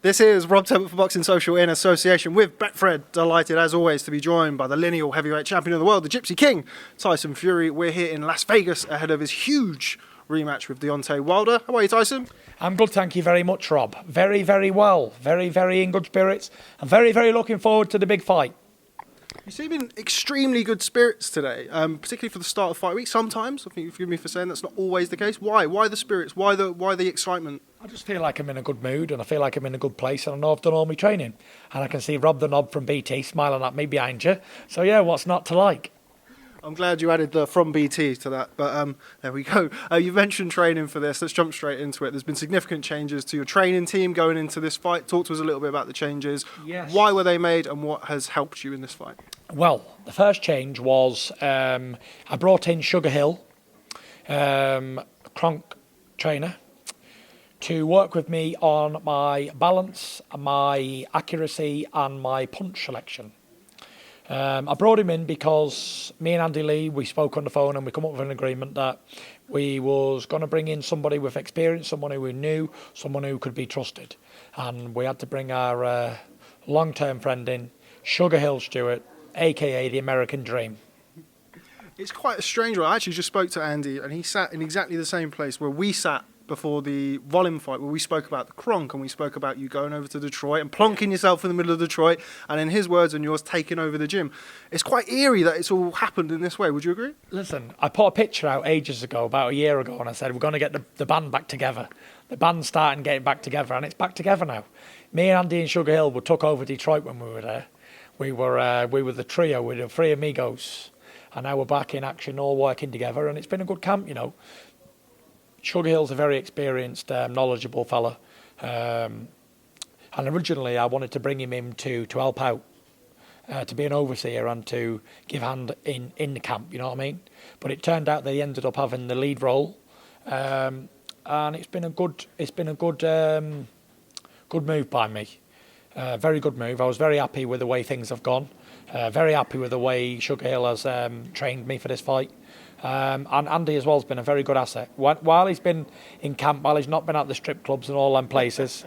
This is Rob Tebbutt for Boxing Social in association with Betfred. Delighted as always to be joined by the lineal heavyweight champion of the world, the Gypsy King, Tyson Fury. We're here in Las Vegas ahead of his huge rematch with Deontay Wilder. How are you, Tyson? I'm good, thank you very much, Rob. Very, very well. Very, very in good spirits. I'm very, very looking forward to the big fight. You seem in extremely good spirits today, particularly for the start of fight week. Sometimes, I think you forgive me for saying that's not always the case. Why? Why the spirits? Why the excitement? I just feel like I'm in a good mood and I feel like I'm in a good place and I know I've done all my training. And I can see Rob the Knob from BT smiling at me behind you. So yeah, what's not to like? I'm glad you added the from BT to that, but there we go. You mentioned training for this. Let's jump straight into it. There's been significant changes to your training team going into this fight. Talk to us a little bit about the changes. Yes. Why were they made and what has helped you in this fight? Well, the first change was I brought in Sugar Hill, Kronk trainer, to work with me on my balance, my accuracy and my punch selection. I brought him in because me and Andy Lee, we spoke on the phone and we come up with an agreement that we was going to bring in somebody with experience, someone who we knew, someone who could be trusted. And we had to bring our long-term friend in, Sugar Hill Stewart, a.k.a. the American Dream. It's quite a strange one. I actually just spoke to Andy and he sat in exactly the same place where we sat before the volume fight, where we spoke about the Kronk and we spoke about you going over to Detroit and plonking yourself in the middle of Detroit and in his words and yours taking over the gym. It's quite eerie that it's all happened in this way. Would you agree? Listen, I put a picture out ages ago, about a year ago, and I said we're going to get the band back together. The band's starting getting back together and it's back together now. Me and Andy and Sugar Hill took over Detroit when we were there. We were the trio, we were the three amigos, and now we're back in action, all working together, and it's been a good camp, you know. Sugar Hill's a very experienced, knowledgeable fella, and originally I wanted to bring him in to help out, to be an overseer and to give hand in the camp, you know what I mean? But it turned out they ended up having the lead role, and it's been a good move by me. Very good move. I was very happy with the way things have gone. Very happy with the way Sugar Hill has trained me for this fight. And Andy as well has been a very good asset. While he's been in camp, while he's not been at the strip clubs and all them places,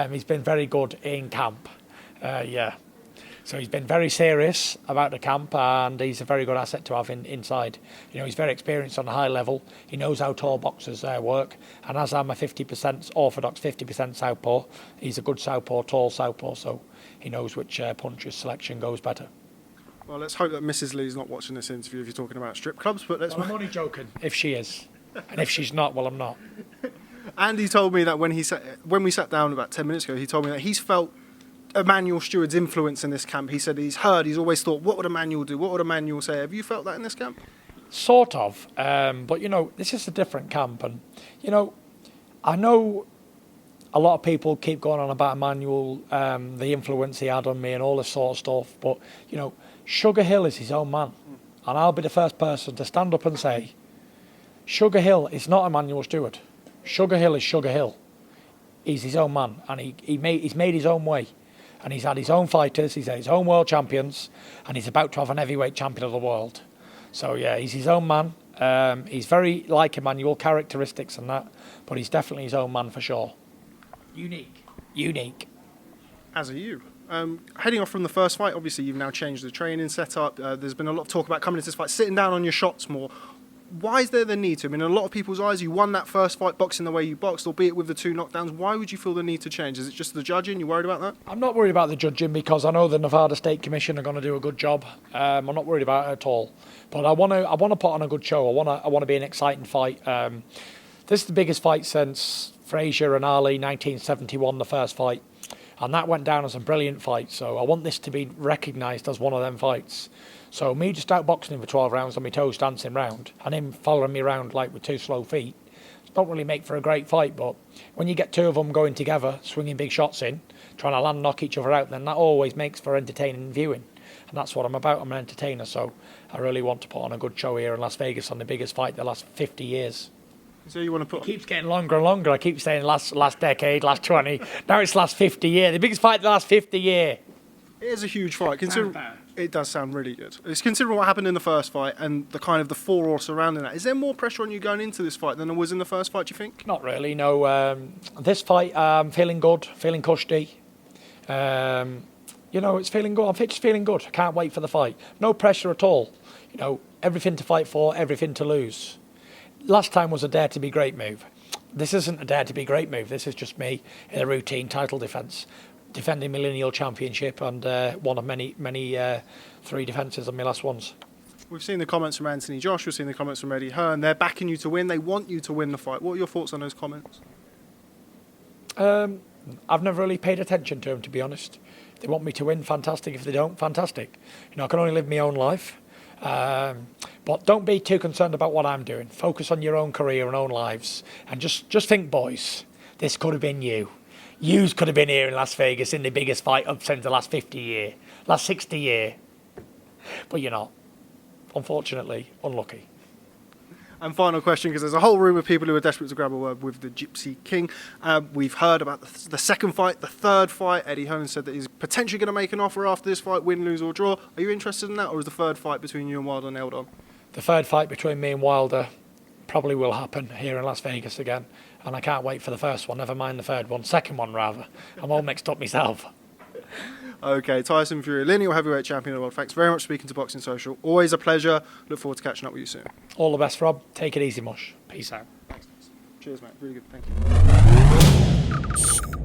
he's been very good in camp. So he's been very serious about the camp and he's a very good asset to have inside. You know, he's very experienced on a high level. He knows how tall boxers work. And as I'm a 50% orthodox, 50% southpaw, he's a good southpaw, tall southpaw, so he knows which punches selection goes better. Well, let's hope that Mrs. Lee's not watching this interview if you're talking about strip clubs, but let's... Well, I'm only joking, if she is. And if she's not, well, I'm not. Andy told me that when we sat down about 10 minutes ago, he told me that he's felt Emmanuel Stewart's influence in this camp. He said he's always thought, what would Emmanuel do? What would Emmanuel say? Have you felt that in this camp? Sort of, but you know, this is a different camp, and you know, I know a lot of people keep going on about Emmanuel, the influence he had on me and all this sort of stuff, but you know, Sugar Hill is his own man, and I'll be the first person to stand up and say, Sugar Hill is not Emmanuel Stewart. Sugar Hill is Sugar Hill. He's his own man, and he's made his own way. And he's had his own fighters, he's had his own world champions, and he's about to have an heavyweight champion of the world. So yeah, he's his own man. He's very like Emmanuel, characteristics and that, but he's definitely his own man for sure. Unique. As are you. Heading off from the first fight, obviously you've now changed the training setup. There's been a lot of talk about coming into this fight, sitting down on your shots more. Why is there the need to? I mean, in a lot of people's eyes, you won that first fight boxing the way you boxed, albeit with the 2 knockdowns. Why would you feel the need to change? Is it just the judging? You worried about that? I'm not worried about the judging because I know the Nevada State Commission are going to do a good job. I'm not worried about it at all. But I want to put on a good show. I want to be an exciting fight. This is the biggest fight since Frazier and Ali, 1971, the first fight. And that went down as a brilliant fight. So I want this to be recognised as one of them fights. So me just outboxing him for 12 rounds on my toes dancing round and him following me around like with 2 slow feet, it don't really make for a great fight, but when you get 2 of them going together, swinging big shots in, trying to land knock each other out, then that always makes for entertaining viewing. And that's what I'm about. I'm an entertainer, so I really want to put on a good show here in Las Vegas on the biggest fight the last 50 years. So you want to put... It keeps getting longer and longer. I keep saying last decade, last 20. Now it's last 50 year. The biggest fight the last 50 year. It is a huge fight. It does sound really good. It's considering what happened in the first fight and the kind of the furore surrounding that. Is there more pressure on you going into this fight than there was in the first fight, do you think? Not really, no. This fight, I'm feeling good, feeling cushy. It's feeling good. I'm just feeling good. I can't wait for the fight. No pressure at all. Everything to fight for, everything to lose. Last time was a dare to be great move. This isn't a dare to be great move. This is just me in a routine title defence, defending my lineal championship and one of many 3 defences on my last ones. We've seen the comments from Anthony Josh. We've seen the comments from Eddie Hearn. They're backing you to win. They want you to win the fight. What are your thoughts on those comments? I've never really paid attention to them, to be honest. If they want me to win, fantastic. If they don't, fantastic. I can only live my own life. But don't be too concerned about what I'm doing. Focus on your own career and own lives. And just think, boys, this could have been you. Yous could have been here in Las Vegas in the biggest fight up since the last 50 year, last 60 year. But you're not. Unfortunately, unlucky. And final question, because there's a whole room of people who are desperate to grab a word with the Gypsy King. We've heard about the second fight, the third fight. Eddie Hearn said that he's potentially going to make an offer after this fight, win, lose or draw. Are you interested in that, or is the third fight between you and Wilder nailed on? The third fight between me and Wilder probably will happen here in Las Vegas again. And I can't wait for the first one, never mind the third one. Second one, rather. I'm all mixed up myself. Okay, Tyson Fury, lineal heavyweight champion of the world. Thanks very much for speaking to Boxing Social. Always a pleasure. Look forward to catching up with you soon. All the best, Rob. Take it easy, Mush. Peace out. Thanks. Cheers, mate. Really good. Thank you.